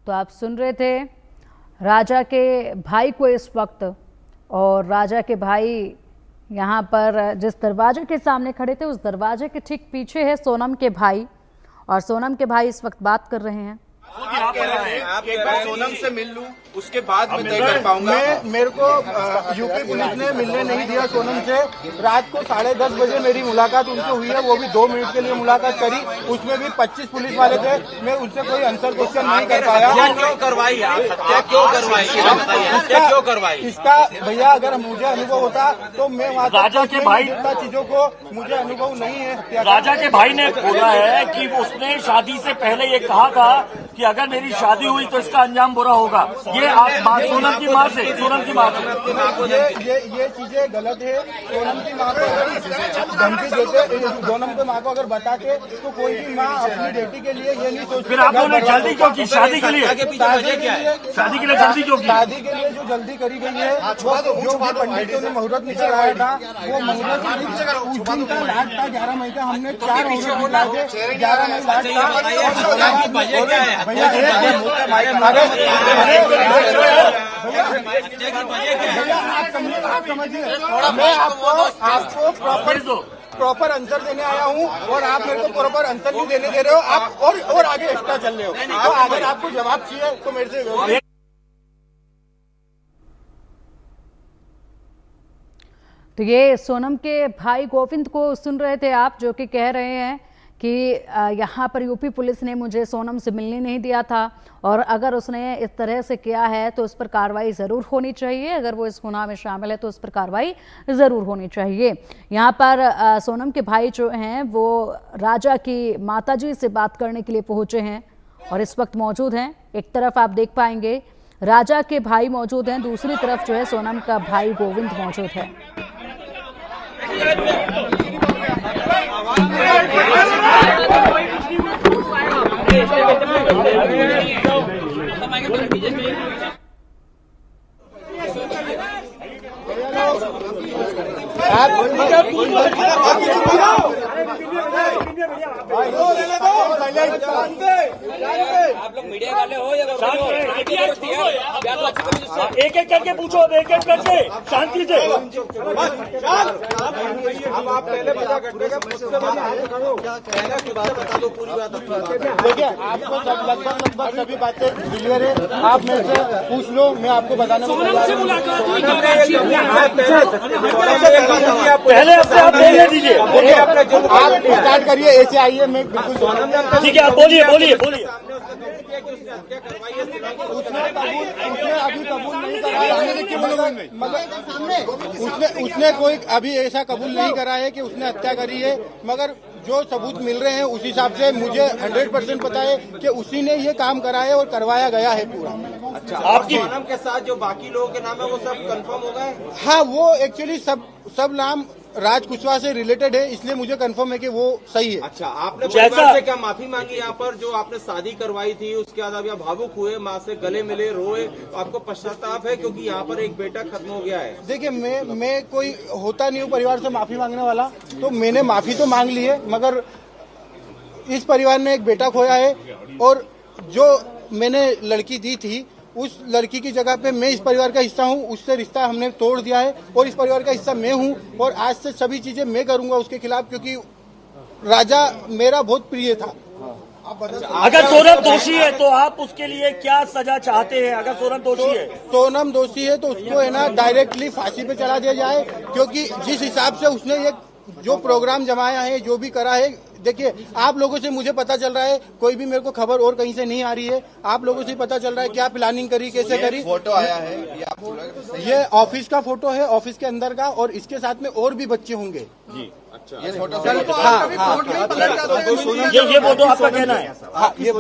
तो आप सुन रहे थे राजा के भाई को इस वक्त, और राजा के भाई यहाँ पर जिस दरवाजे के सामने खड़े थे उस दरवाजे के ठीक पीछे है सोनम के भाई, और सोनम के भाई इस वक्त बात कर रहे हैं। आप कह रहे हैं आप एक बार सोनम से मिल लूं, उसके बाद मैं तय कर पाऊंगा। मेरे को यूपी पुलिस ने मिलने नहीं दिया सोनम से। रात को 10:30 बजे मेरी मुलाकात उनसे हुई है, वो भी 2 मिनट के लिए मुलाकात करी, उसमें भी 25 पुलिस वाले थे। मैं उनसे कोई आंसर क्वेश्चन नहीं कर पाया। क्यों करवाई आप हत्या, क्यों करवाई, हत्या क्यों करवाई? इसका भैया अगर मुझे अनुभव होता तो मैं वहाँ राजा के भाई चीजों को मुझे अनुभव नहीं है हत्या। राजा के भाई ने बोला है कि उसने शादी से पहले ये कहा था कि अगर मेरी शादी हुई तो इसका अंजाम बुरा होगा। ये आप सोनम की माँ से ये चीजें गलत है। सोनम की माँ को अगर धमकी देते, सोनम की माँ को अगर बताते तो कोई भी माँ अपनी बेटी के लिए ये नहीं सोचती। फिर आप लोगों ने जल्दी क्यों की शादी के लिए? शादी के लिए जल्दी क्यों की? शादी के लिए जो जल्दी करी गई है, जो भी पंडितों ने मुहूर्त निकल आया था, वो मुहूर्त उस दिन का लास्ट था 11 मई का। हमने 4 मुहूर्त निकाले थे, 11 मई लास्ट था। भैया आप समझिए, मैं आपको प्रॉपर आंसर देने आया हूँ और आप मेरे को प्रॉपर आंसर नहीं देने दे रहे हो। आप और आगे एक्स्ट्रा चल रहे हो। तो अगर आपको जवाब चाहिए तो मेरे से। तो ये सोनम के भाई गोविंद को सुन रहे थे आप, जो कि कह रहे हैं कि यहाँ पर यूपी पुलिस ने मुझे सोनम से मिलने नहीं दिया था, और अगर उसने इस तरह से किया है तो उस पर कार्रवाई ज़रूर होनी चाहिए। अगर वो इस गुनाह में शामिल है तो उस पर कार्रवाई ज़रूर होनी चाहिए। यहाँ पर सोनम के भाई जो हैं वो राजा की माताजी से बात करने के लिए पहुँचे हैं और इस वक्त मौजूद हैं। एक तरफ आप देख पाएंगे राजा के भाई मौजूद हैं, दूसरी तरफ जो है सोनम का भाई गोविंद मौजूद है। आप लोग मीडिया वाले हो या एक एक करके पूछो, एक एक करके शांति से। अब आप पहले बता घंटे का कहना की बात बता दो, पूरी बात देखिए। आपको लगभग सभी बातें क्लियर है, आप मेरे से पूछ लो, मैं आपको बताने पहले अपने आप बोलने दीजिए। आप स्टार्ट करिए, ऐसे आइए। मैं बिल्कुल ठीक है, आप बोलिए बोलिए बोलिए। उसने अभी कबूल नहीं करा, मगर उसने कोई अभी ऐसा कबूल नहीं करा है कि उसने हत्या करी है। मगर जो सबूत मिल रहे हैं उस हिसाब से मुझे 100% पता है कि उसी ने ये काम करा है और करवाया गया है पूरा। अच्छा, आपकी सोनम के साथ जो बाकी लोगों के नाम है वो सब कंफर्म हो गए? हाँ, वो एक्चुअली सब नाम राज कुशवाहा से रिलेटेड है, इसलिए मुझे कंफर्म है कि वो सही है। अच्छा, आपने परिवार से क्या माफी मांगी यहाँ पर जो आपने शादी करवाई थी? उसके बाद आप यहाँ भावुक हुए, माँ से गले मिले, रोए, तो आपको पश्चाताप है क्योंकि यहाँ पर एक बेटा खत्म हो गया है? देखिए, मैं कोई होता नहीं हूँ परिवार से माफी मांगने वाला, तो मैंने माफी तो मांग ली है, मगर इस परिवार ने एक बेटा खोया है और जो मैंने लड़की दी थी उस लड़की की जगह पे मैं इस परिवार का हिस्सा हूँ, उससे रिश्ता हमने तोड़ दिया है और इस परिवार का हिस्सा मैं हूँ और आज से सभी चीजें मैं करूंगा उसके खिलाफ, क्योंकि राजा मेरा बहुत प्रिय था। अगर सोनम दोषी है तो आप उसके लिए क्या सजा चाहते हैं? अगर सोनम दोषी है, सोनम दोषी है तो उसको है ना डायरेक्टली फांसी पे चढ़ा दिया जाए, क्योंकि जिस हिसाब से उसने ये जो प्रोग्राम जमाया है, जो भी करा है, देखिए आप लोगों से मुझे पता चल रहा है, कोई भी मेरे को खबर और कहीं से नहीं आ रही है, आप लोगों से पता चल रहा है क्या प्लानिंग करी, कैसे करी। फोटो आया है, ये ऑफिस का फोटो है, ऑफिस के अंदर का, और इसके साथ में और भी बच्चे होंगे जी। अच्छा, ये फोटो ये फोटो आपका कहना है? हाँ, ये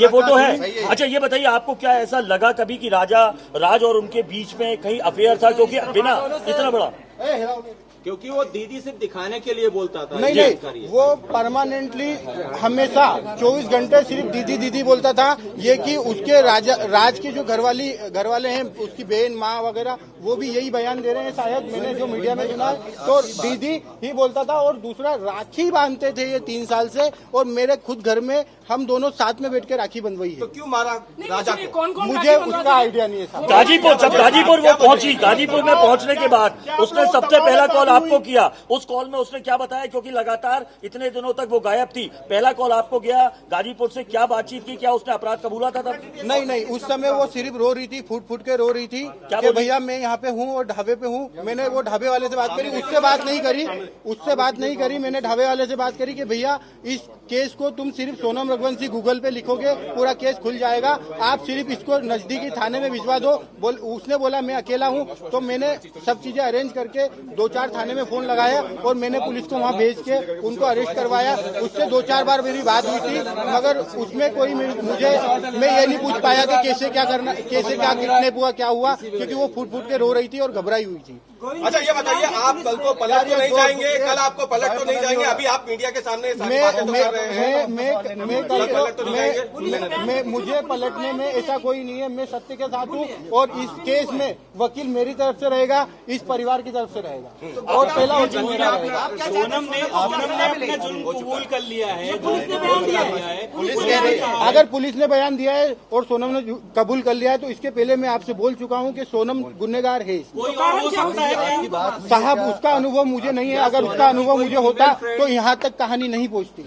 फोटो है। अच्छा, ये बताइए आपको क्या ऐसा लगा कभी कि राज और उनके बीच में कहीं अफेयर था? क्योंकि बिना इतना बड़ा क्योंकि वो दीदी सिर्फ दिखाने के लिए बोलता था। नहीं नहीं, वो परमानेंटली हमेशा 24 घंटे सिर्फ दीदी दीदी बोलता था। ये कि उसके राज की जो घरवाले हैं, उसकी बहन माँ वगैरह, वो भी यही बयान दे रहे हैं, शायद मैंने जो मीडिया में सुना है, तो दीदी ही बोलता था। और दूसरा, राखी बांधते थे ये 3 साल से, और मेरे खुद घर में हम दोनों साथ में बैठ के राखी बंधवाई है। तो क्यों मारा राजा को? मुझे उसका आइडिया नहीं है साहब। गाजीपुर, जब गाजीपुर वो पहुंची, गाजीपुर में पहुंचने के बाद उसने सबसे पहला कॉल आपको किया। उस कॉल में उसने क्या बताया, क्योंकि लगातार इतने दिनों तक वो गायब थी, पहला कॉल आपको गया, गाजीपुर से क्या बातचीत की, क्या उसने अपराध कबूला था तब? नहीं, उस समय वो सिर्फ रो रही थी, फूट फूट के रो रही थी कि भैया मैं यहाँ पे हूँ और ढाबे पे हूँ। मैंने वो ढाबे वाले से बात करी, उससे बात नहीं करी। मैंने ढाबे वाले से बात करी कि भैया इस केस को तुम सिर्फ सोनम रघुवंशी गूगल पे लिखोगे, पूरा केस खुल जाएगा, आप सिर्फ इसको नजदीकी थाने में भिजवा दो। उसने बोला मैं अकेला हूँ, तो मैंने सब चीजें अरेंज करके 2-4 थाने में फोन लगाया और मैंने पुलिस को वहाँ भेज के उनको अरेस्ट करवाया। उससे 2-4 बार मेरी बात हुई थी, मगर उसमें कोई मैं ये नहीं पूछ पाया कि कैसे क्या कितने क्या हुआ, क्योंकि वो फूट फूट के रो रही थी और घबराई हुई थी। अच्छा ये बताइए, आप कल को पलट तो नहीं जाएंगे? कल आपको पलट तो नहीं जाएंगे? अभी आप मीडिया के सामने सारी बातें तो कर रहे हैं। मुझे पलटने में ऐसा कोई नहीं है। मैं सत्य के साथ हूँ और इस केस में वकील मेरी तरफ से रहेगा, इस परिवार की तरफ से रहेगा, और पहला वकील मेरा रहेगा। सोनम ने अपना जुल्म कबूल कर लिया है, अगर पुलिस ने बयान दिया है और सोनम ने कबूल कर लिया है, तो इसके पहले मैं आपसे बोल चुका हूँ कि सोनम गुनहगार है। साहब उसका अनुभव मुझे नहीं है, अगर उसका अनुभव मुझे होता तो यहाँ तक कहानी नहीं पहुँचती।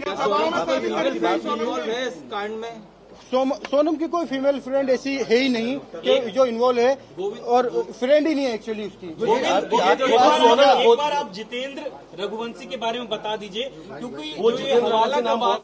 सोनम की कोई फीमेल फ्रेंड ऐसी है ही नहीं कि जो इन्वॉल्व है, और फ्रेंड ही नहीं है एक्चुअली उसकी। एक बार आप जितेंद्र रघुवंशी के बारे में बता दीजिए, क्योंकि जो ये हवाला का बात